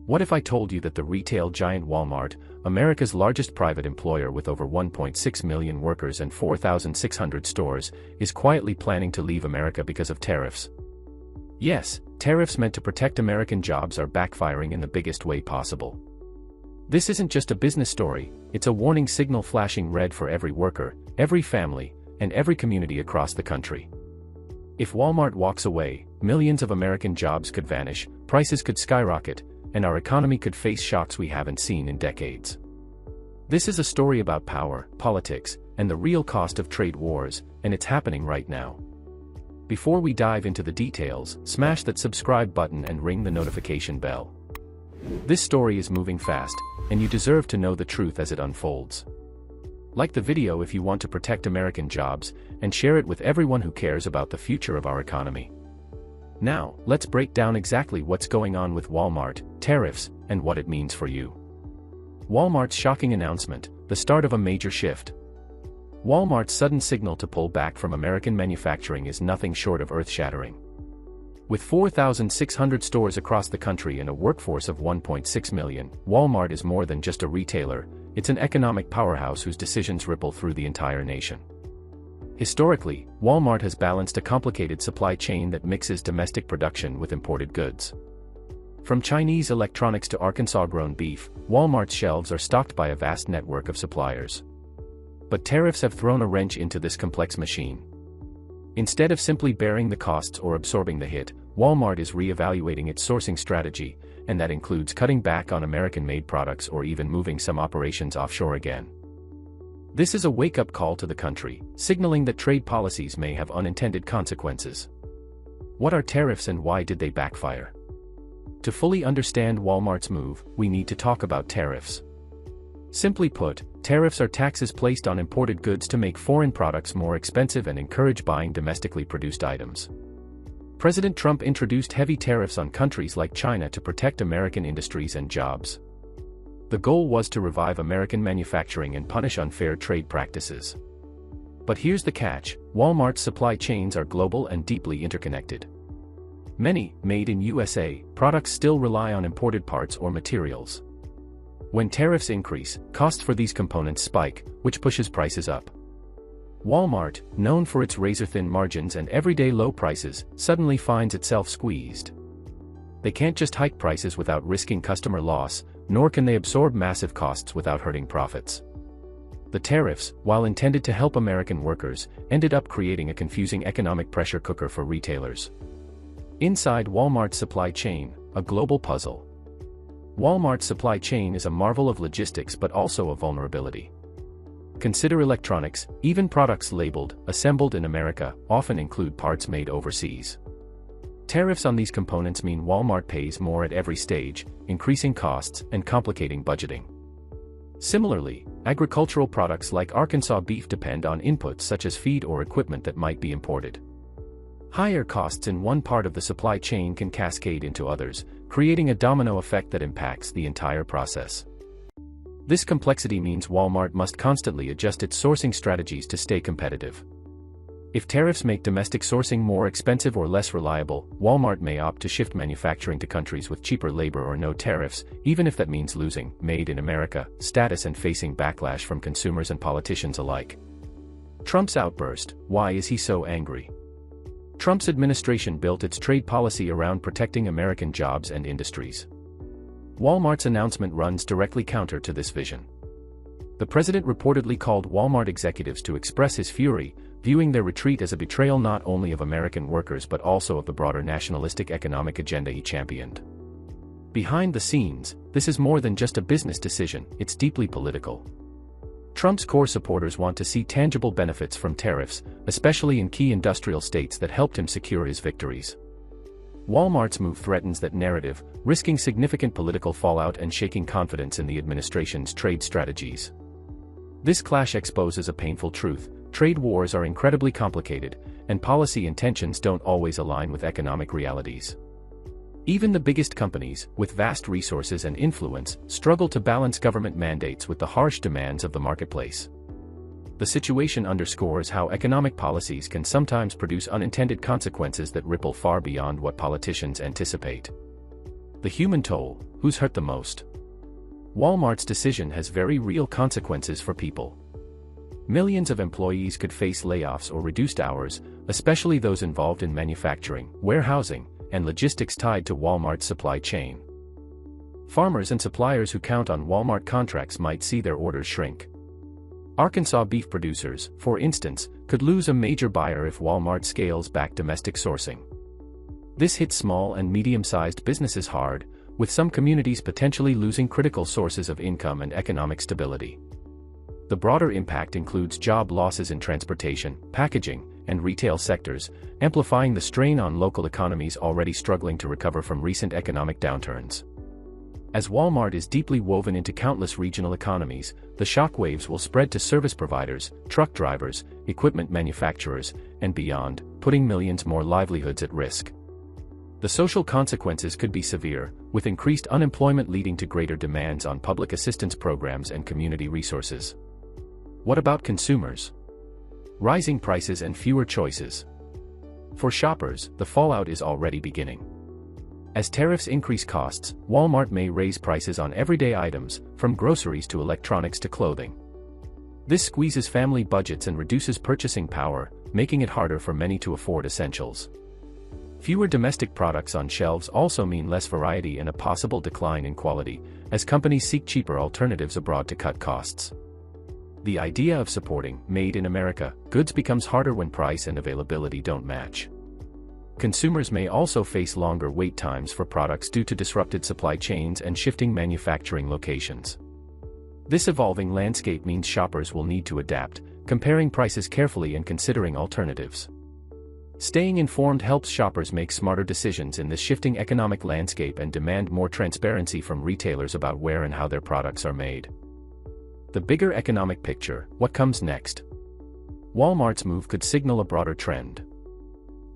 What if I told you that the retail giant Walmart, America's largest private employer with over 1.6 million workers and 4,600 stores, is quietly planning to leave America because of tariffs? Yes, tariffs meant to protect American jobs are backfiring in the biggest way possible. This isn't just a business story, it's a warning signal flashing red for every worker, every family, and every community across the country. If Walmart walks away, millions of American jobs could vanish, prices could skyrocket, and our economy could face shocks we haven't seen in decades. This is a story about power, politics, and the real cost of trade wars, and it's happening right now. Before we dive into the details, smash that subscribe button and ring the notification bell. This story is moving fast, and you deserve to know the truth as it unfolds. Like the video if you want to protect American jobs, and share it with everyone who cares about the future of our economy. Now, let's break down exactly what's going on with Walmart, tariffs, and what it means for you. Walmart's shocking announcement, the start of a major shift. Walmart's sudden signal to pull back from American manufacturing is nothing short of earth-shattering. With 4,600 stores across the country and a workforce of 1.6 million, Walmart is more than just a retailer, it's an economic powerhouse whose decisions ripple through the entire nation. Historically, Walmart has balanced a complicated supply chain that mixes domestic production with imported goods. From Chinese electronics to Arkansas-grown beef, Walmart's shelves are stocked by a vast network of suppliers. But tariffs have thrown a wrench into this complex machine. Instead of simply bearing the costs or absorbing the hit, Walmart is re-evaluating its sourcing strategy, and that includes cutting back on American-made products or even moving some operations offshore again. This is a wake-up call to the country, signaling that trade policies may have unintended consequences. What are tariffs and why did they backfire? To fully understand Walmart's move, we need to talk about tariffs. Simply put, tariffs are taxes placed on imported goods to make foreign products more expensive and encourage buying domestically produced items. President Trump introduced heavy tariffs on countries like China to protect American industries and jobs. The goal was to revive American manufacturing and punish unfair trade practices. But here's the catch: Walmart's supply chains are global and deeply interconnected. Many, made in USA, products still rely on imported parts or materials. When tariffs increase, costs for these components spike, which pushes prices up. Walmart, known for its razor-thin margins and everyday low prices, suddenly finds itself squeezed. They can't just hike prices without risking customer loss, nor can they absorb massive costs without hurting profits. The tariffs, while intended to help American workers, ended up creating a confusing economic pressure cooker for retailers. Inside Walmart's supply chain, a global puzzle. Walmart's supply chain is a marvel of logistics but also a vulnerability. Consider electronics. Even products labeled, assembled in America, often include parts made overseas. Tariffs on these components mean Walmart pays more at every stage, increasing costs and complicating budgeting. Similarly, agricultural products like Arkansas beef depend on inputs such as feed or equipment that might be imported. Higher costs in one part of the supply chain can cascade into others, creating a domino effect that impacts the entire process. This complexity means Walmart must constantly adjust its sourcing strategies to stay competitive. If tariffs make domestic sourcing more expensive or less reliable, Walmart may opt to shift manufacturing to countries with cheaper labor or no tariffs, even if that means losing "Made in America" status and facing backlash from consumers and politicians alike. Trump's outburst: why is he so angry? Trump's administration built its trade policy around protecting American jobs and industries. Walmart's announcement runs directly counter to this vision. The president reportedly called Walmart executives to express his fury, viewing their retreat as a betrayal not only of American workers but also of the broader nationalistic economic agenda he championed. Behind the scenes, this is more than just a business decision, it's deeply political. Trump's core supporters want to see tangible benefits from tariffs, especially in key industrial states that helped him secure his victories. Walmart's move threatens that narrative, risking significant political fallout and shaking confidence in the administration's trade strategies. This clash exposes a painful truth: trade wars are incredibly complicated, and policy intentions don't always align with economic realities. Even the biggest companies, with vast resources and influence, struggle to balance government mandates with the harsh demands of the marketplace. The situation underscores how economic policies can sometimes produce unintended consequences that ripple far beyond what politicians anticipate. The human toll: who's hurt the most? Walmart's decision has very real consequences for people. Millions of employees could face layoffs or reduced hours, especially those involved in manufacturing, warehousing, and logistics tied to Walmart's supply chain. Farmers and suppliers who count on Walmart contracts might see their orders shrink. Arkansas beef producers, for instance, could lose a major buyer if Walmart scales back domestic sourcing. This hits small and medium-sized businesses hard, with some communities potentially losing critical sources of income and economic stability. The broader impact includes job losses in transportation, packaging, and retail sectors, amplifying the strain on local economies already struggling to recover from recent economic downturns. As Walmart is deeply woven into countless regional economies, the shockwaves will spread to service providers, truck drivers, equipment manufacturers, and beyond, putting millions more livelihoods at risk. The social consequences could be severe, with increased unemployment leading to greater demands on public assistance programs and community resources. What about consumers? Rising prices and fewer choices. For shoppers, the fallout is already beginning. As tariffs increase costs, Walmart may raise prices on everyday items, from groceries to electronics to clothing. This squeezes family budgets and reduces purchasing power, making it harder for many to afford essentials. Fewer domestic products on shelves also mean less variety and a possible decline in quality, as companies seek cheaper alternatives abroad to cut costs. The idea of supporting "Made in America" goods becomes harder when price and availability don't match. Consumers may also face longer wait times for products due to disrupted supply chains and shifting manufacturing locations. This evolving landscape means shoppers will need to adapt, comparing prices carefully and considering alternatives. Staying informed helps shoppers make smarter decisions in this shifting economic landscape and demand more transparency from retailers about where and how their products are made. The bigger economic picture: what comes next? Walmart's move could signal a broader trend.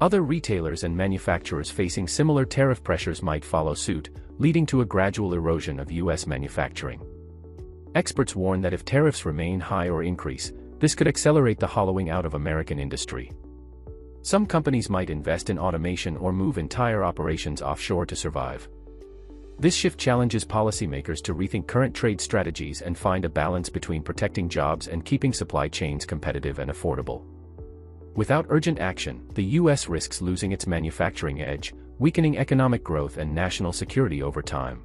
Other retailers and manufacturers facing similar tariff pressures might follow suit, leading to a gradual erosion of U.S. manufacturing. Experts warn that if tariffs remain high or increase, this could accelerate the hollowing out of American industry. Some companies might invest in automation or move entire operations offshore to survive. This shift challenges policymakers to rethink current trade strategies and find a balance between protecting jobs and keeping supply chains competitive and affordable. Without urgent action, the U.S. risks losing its manufacturing edge, weakening economic growth and national security over time.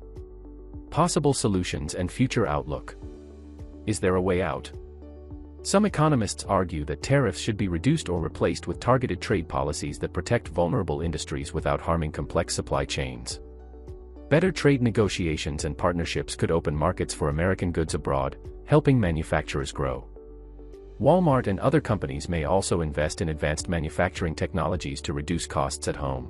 Possible solutions and future outlook. Is there a way out? Some economists argue that tariffs should be reduced or replaced with targeted trade policies that protect vulnerable industries without harming complex supply chains. Better trade negotiations and partnerships could open markets for American goods abroad, helping manufacturers grow. Walmart and other companies may also invest in advanced manufacturing technologies to reduce costs at home.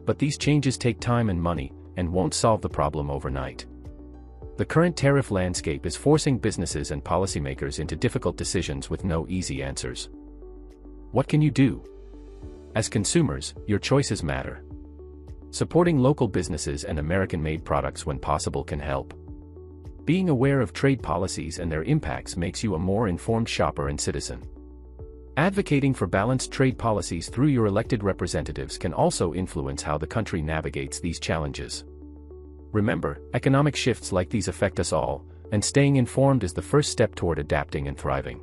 But these changes take time and money, and won't solve the problem overnight. The current tariff landscape is forcing businesses and policymakers into difficult decisions with no easy answers. What can you do? As consumers, your choices matter. Supporting local businesses and American-made products when possible can help. Being aware of trade policies and their impacts makes you a more informed shopper and citizen. Advocating for balanced trade policies through your elected representatives can also influence how the country navigates these challenges. Remember, economic shifts like these affect us all, and staying informed is the first step toward adapting and thriving.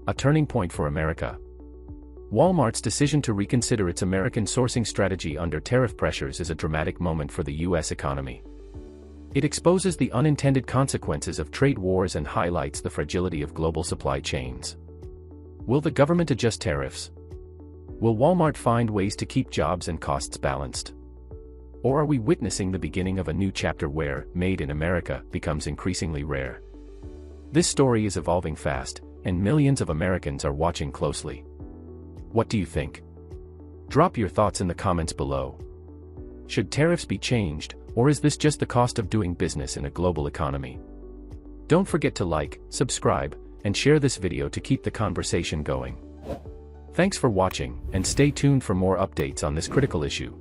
A turning point for America. Walmart's decision to reconsider its American sourcing strategy under tariff pressures is a dramatic moment for the U.S. economy. It exposes the unintended consequences of trade wars and highlights the fragility of global supply chains. Will the government adjust tariffs? Will Walmart find ways to keep jobs and costs balanced? Or are we witnessing the beginning of a new chapter where "Made in America" becomes increasingly rare? This story is evolving fast, and millions of Americans are watching closely. What do you think? Drop your thoughts in the comments below. Should tariffs be changed, or is this just the cost of doing business in a global economy? Don't forget to like, subscribe, and share this video to keep the conversation going. Thanks for watching, and stay tuned for more updates on this critical issue.